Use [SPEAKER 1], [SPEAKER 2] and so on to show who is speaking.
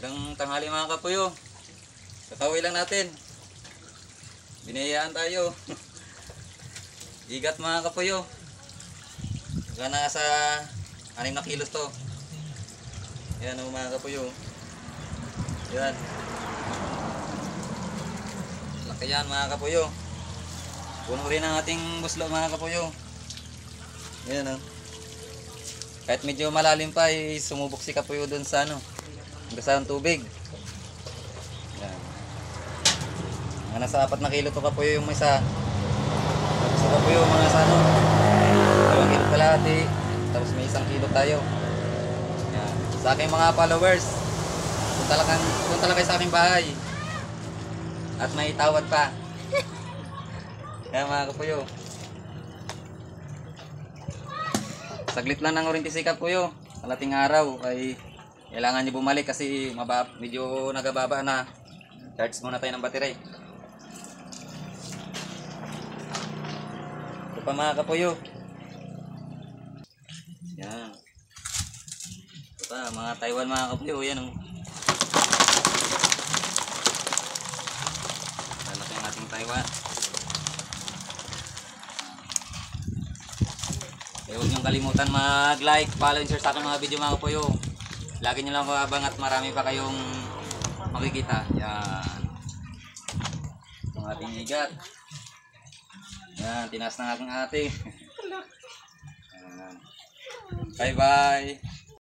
[SPEAKER 1] Magandang tanghali mga kapuyo. Katawi lang natin. Binayaan tayo. Igat mga kapuyo. Wala na sa 6 na kilos to. Yan o mga kapuyo. Yan. Laki yan mga kapuyo. Puno rin ang ating buslo mga kapuyo. Yan o. Kahit medyo malalim pa ay sumubok si kapuyo dun sa ano. Gasa ng tubig. Yan. Mga nasa 4 na kilo to kapuyo yung isa. Tapos so kapuyo mga sa ano 2 kilo kalahati. Tapos may 1 kilo tayo. Yan. Sa aking mga followers, punta lang kayo sa aking bahay. At may tawad pa. Yan mga kapuyo. Saglit lang ng orinti sikap kapuyo. Kalating araw ay kailangan nyo bumalik kasi medyo nagababa na. Charge muna tayo ng battery. Ito pa mga kapuyo. Yan. Ito pa mga Taiwan mga kapuyo. Yan o. Lalaki ang ating Taiwan. Huwag niyong kalimutan mag-like, follow and share sa aking mga video mga kapuyo. Lagi nyo lang abang at marami pa kayong makikita. Yan. Itong ating igat. Yan, tinaas ng aking ate. Yan. Bye bye.